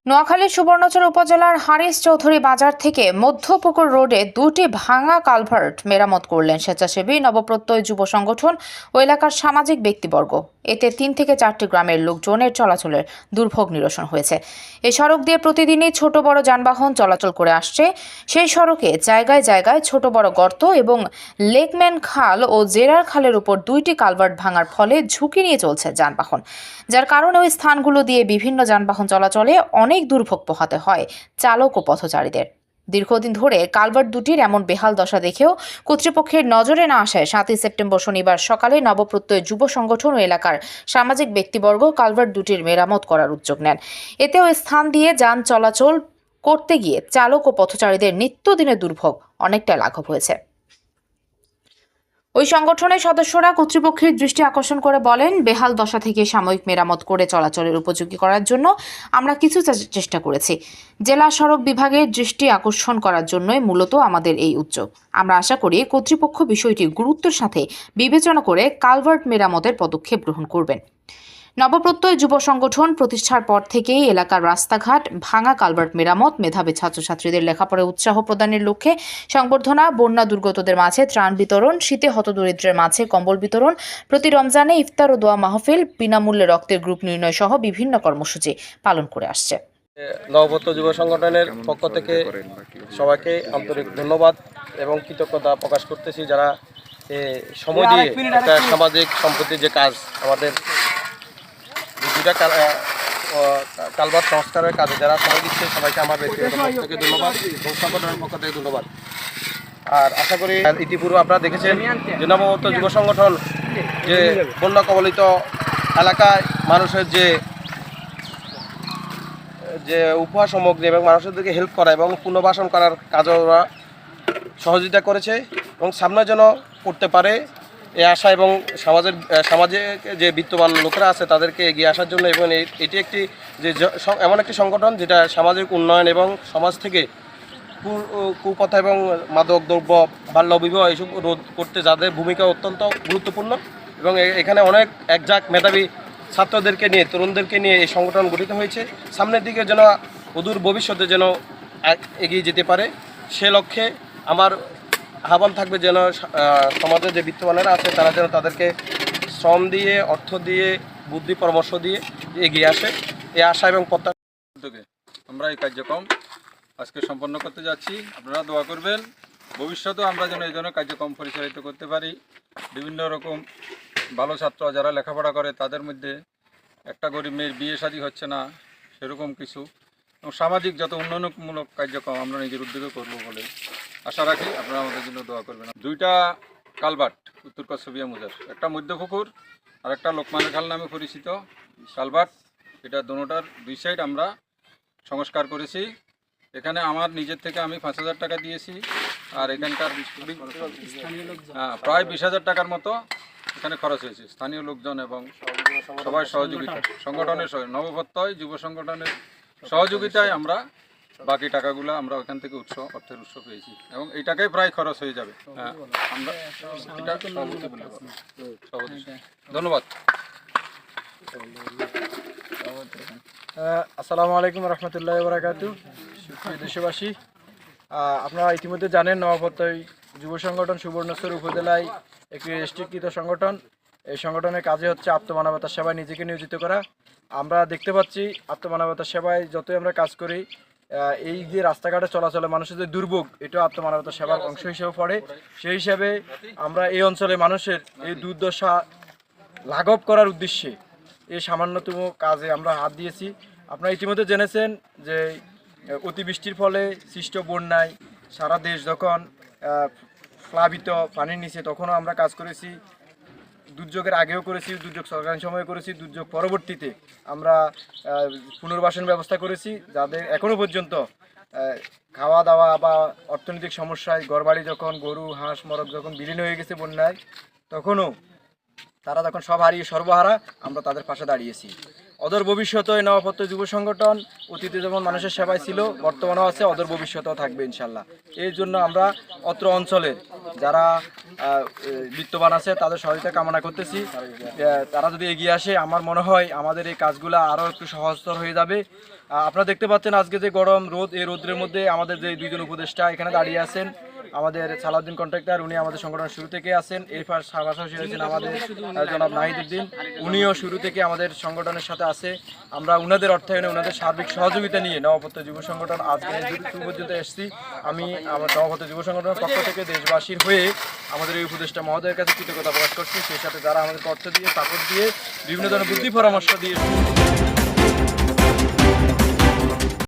নোয়াখালীর সুবর্ণচর উপজেলার হারিস চৌধুরী বাজার থেকে মধ্যপুকুর রোডে দুটি ভাঙা কালভার্ট মেরামত করলেন স্বেচ্ছাসেবী নবপ্রত্যয় যুব সংগঠন ও এলাকার সামাজিক ব্যক্তিবর্গ। এতে ৩ থেকে ৪টি গ্রামের লোকজনের চলাচলের দুর্ভোগ নিরসন হয়েছে। এই সড়ক দিয়ে প্রতিদিনই ছোট বড় যানবাহন চলাচল করে আসছে। সেই সড়কে জায়গায় জায়গায় ছোট বড় গর্ত এবং লেকম্যান খাল ও জেরার খালের উপর দুইটি কালভার্ট ভাঙার ফলে ঝুঁকি নিয়ে চলছে যানবাহন, যার কারণে ওই স্থানগুলো দিয়ে বিভিন্ন যানবাহন চলাচলে অনেক দুর্ভোগ পোহাতে হয় চালক ও পথচারীদের। দীর্ঘদিন ধরে কালভার্ট দুটির এমন বেহাল দশা দেখেও কর্তৃপক্ষের নজরে না আসায় ৭ই সেপ্টেম্বর শনিবার সকালে নবপ্রত্যয় যুব সংগঠন ও এলাকার সামাজিক ব্যক্তিবর্গ কালভার্ট দুটির মেরামত করার উদ্যোগ নেন। এতে ওই স্থান দিয়ে যান চলাচল করতে গিয়ে চালক ও পথচারীদের নিত্যদিনের দুর্ভোগ অনেকটা লাঘব হয়েছে। ওই সংগঠনের সদস্যরা কর্তৃপক্ষের দৃষ্টি আকর্ষণ করে বলেন, বেহাল দশা থেকে সাময়িক মেরামত করে চলাচলের উপযোগী করার জন্য আমরা কিছু চেষ্টা করেছি। জেলা সড়ক বিভাগের দৃষ্টি আকর্ষণ করার জন্যই মূলত আমাদের এই উদ্যোগ। আমরা আশা করি কর্তৃপক্ষ বিষয়টি গুরুত্বের সাথে বিবেচনা করে কালভার্ট মেরামতের পদক্ষেপ গ্রহণ করবেন। নবপ্রত্যয় যুব সংগঠন প্রতিষ্ঠার পর থেকেই এলাকার রাস্তাঘাট, ভাঙা কালভার্ট মেরামত, মেধাবী ছাত্রছাত্রীদের লেখাপড়ায় উৎসাহ প্রদানের লক্ষ্যে সংবর্ধনা, বন্যা দুর্গতদের মাঝে ত্রাণ বিতরণ, শীতে হতদরিদ্রের মাঝে কম্বল বিতরণ, প্রতি রমজানে ইফতার ও দোয়া মাহফিল, বিনামূল্যে রক্তের গ্রুপ নির্ণয় সহ বিভিন্ন কর্মসূচি পালন করে আসছে। নবপ্রত্যয় যুব সংগঠনের পক্ষ থেকে সবাইকে আন্তরিক ধন্যবাদ এবং কৃতজ্ঞতা প্রকাশ করতেছি, যারা সময় দিয়ে একটা সামাজিক সম্পত্তির যে কাজ, আমাদের দুটা কালভার্ট সংস্কারের কাজে যারা সময় দিচ্ছে, সবাইকে আমার ব্যক্তিগত পক্ষ থেকে ধন্যবাদ এবং সংগঠনের পক্ষ থেকে ধন্যবাদ। আর আশা করি ইতিপূর্বে আপনারা দেখেছেন যে নবপ্রত্যয় যুব সংগঠন যে বন্যা কবলিত এলাকায় মানুষের যে উপহার সামগ্রী এবং মানুষদেরকে হেল্প করা এবং পুনর্বাসন করার কাজে ওরা সহযোগিতা করেছে এবং সামনে যেন করতে পারে এই আশা, এবং সমাজে যে বিত্তবান লোকেরা আছে তাদেরকে এগিয়ে আসার জন্য। এবং এটি একটি যে এমন একটি সংগঠন যেটা সামাজিক উন্নয়ন এবং সমাজ থেকে কুপথা এবং মাদক দ্রব্য, বাল্য বিবাহ এইসব রোধ করতে যাদের ভূমিকা অত্যন্ত গুরুত্বপূর্ণ। এবং এখানে অনেক একজাক মেধাবী ছাত্রদেরকে নিয়ে, তরুণদেরকে নিয়ে এই সংগঠন গঠিত হয়েছে। সামনের দিকে যেন অদূর ভবিষ্যতে যেন এগিয়ে যেতে পারে, সে লক্ষ্যে আমার আহ্বান থাকবে যেন সমাজের যে বিত্তবানেরা আছে তারা যেন তাদেরকে শ্রম দিয়ে, অর্থ দিয়ে, বুদ্ধি পরামর্শ দিয়ে এগিয়ে আসে। এই আশা এবং উদ্যোগে আমরা এই কার্যক্রম আজকে সম্পন্ন করতে যাচ্ছি। আপনারা দোয়া করবেন ভবিষ্যতেও আমরা যেন এই ধরনের কার্যক্রম পরিচালিত করতে পারি। বিভিন্ন রকম ভালো ছাত্র যারা লেখাপড়া করে তাদের মধ্যে একটা গরিব মেয়ের বিয়ে শাদী হচ্ছে না, সেরকম কিছু এবং সামাজিক যত উন্নয়নমূলক কার্যক্রম আমরা নিজের উদ্যোগে করব বলে আশা রাখি। আপনারা আমাদের জন্য দোয়া করবেন। দুইটা কালভার্ট উত্তর কচ্ছপিয়া মুজার, একটা মধ্যপুকুর আর একটা লোকমানের খাল নামে পরিচিত কালভার্ট, এটা দুটোটার দুই সাইড আমরা সংস্কার করেছি। এখানে আমার নিজের থেকে আমি 5,000 টাকা দিয়েছি, আর এখানকার প্রায় 20,000 টাকার মতো এখানে খরচ হয়েছে। স্থানীয় লোকজন এবং সবাই সহযোগিতা, সংগঠনের নবপ্রত্যয় যুব সংগঠনের সহযোগিতায় আমরা বাকি টাকাগুলো আমরা ওখান থেকে অর্থের উৎস পেয়েছি এবং এই টাকাই প্রায় খরচ হয়ে যাবে। আমরা এটা ধন্যবাদ। আসসালামু আলাইকুম রহমতুল্লাহ বারাকাতু। সুপ্রিয় দেশবাসী, আপনারা ইতিমধ্যে জানেন নবপ্রত্যয় যুব সংগঠন সুবর্ণচর উপজেলায় একটি রেজিস্ট্রিকৃত সংগঠন। এই সংগঠনের কাজে হচ্ছে আত্মমানবতার সেবায় নিজেকে নিয়োজিত করা। আমরা দেখতে পাচ্ছি আত্মমানবতার সেবায় যতই আমরা কাজ করি, এই যে রাস্তাঘাটে চলাচলে মানুষের যে দুর্ভোগ, এটাও আত্মমানবতার সেবার অংশ হিসেবে পড়ে। সেই হিসাবে আমরা এই অঞ্চলে মানুষের এই দুর্দশা লাঘব করার উদ্দেশ্যে এই সামান্যতম কাজে আমরা হাত দিয়েছি। আপনারা ইতিমধ্যে জেনেছেন যে অতিবৃষ্টির ফলে সৃষ্ট বন্যায় সারা দেশ যখন প্লাবিত, পানির নিচে, তখনও আমরা কাজ করেছি। দুর্যোগের আগেও করেছি, দুর্যোগ চলাকালীন সময়ে করেছি, দুর্যোগ পরবর্তীতে আমরা পুনর্বাসন ব্যবস্থা করেছি। যাদের এখনও পর্যন্ত খাওয়া দাওয়া বা অর্থনৈতিক সমস্যায় ঘরবাড়ি, যখন গরু হাঁস মরক যখন বিলীন হয়ে গেছে বন্যায়, তখনও তারা যখন সব হারিয়ে সর্বহারা, আমরা তাদের পাশে দাঁড়িয়েছি। অদূর ভবিষ্যতে এই নবপত্র যুব সংগঠন অতীতে যেমন মানুষের সেবায় ছিল, বর্তমানেও আছে, অদূর ভবিষ্যতেও থাকবে ইনশাল্লাহ। এই জন্য আমরা অত্র অঞ্চলের যারা বিত্তবান আছে তাদের সহযোগিতা কামনা করতেছি। তারা যদি এগিয়ে আসে, আমার মনে হয় আমাদের এই কাজগুলো আরও একটু সহজতর হয়ে যাবে। আপনারা দেখতে পাচ্ছেন আজকে যে গরম রোদ, এই রোদের মধ্যে আমাদের যে দুইজন উপদেষ্টা এখানে দাঁড়িয়ে আছেন। আমাদের সালাউদ্দিন কন্ট্রাক্টর, উনি আমাদের সংগঠনের শুরু থেকে আছেন। এই পাশাপাশি আছেন আমাদের জনাব নাহিদউদ্দিন, উনিও শুরু থেকে আমাদের সংগঠনের সাথে আছে। আমরা উনাদের অর্থায়নে, উনাদের সার্বিক সহযোগিতা নিয়ে নবপত্র যুব সংগঠন আজকে পর্যন্ত এসেছি। আমি আমার নবপত্র যুব সংগঠনের পক্ষ থেকে দেশবাসীর হয়ে আমাদের এই উপদেষ্টা মহোদয়ের কাছে কৃতজ্ঞতা প্রকাশ করছি। সেই সাথে যারা আমাদের অর্থ দিয়ে, সাপোর্ট দিয়ে, বিভিন্ন ধরনের বুদ্ধি পরামর্শ দিয়ে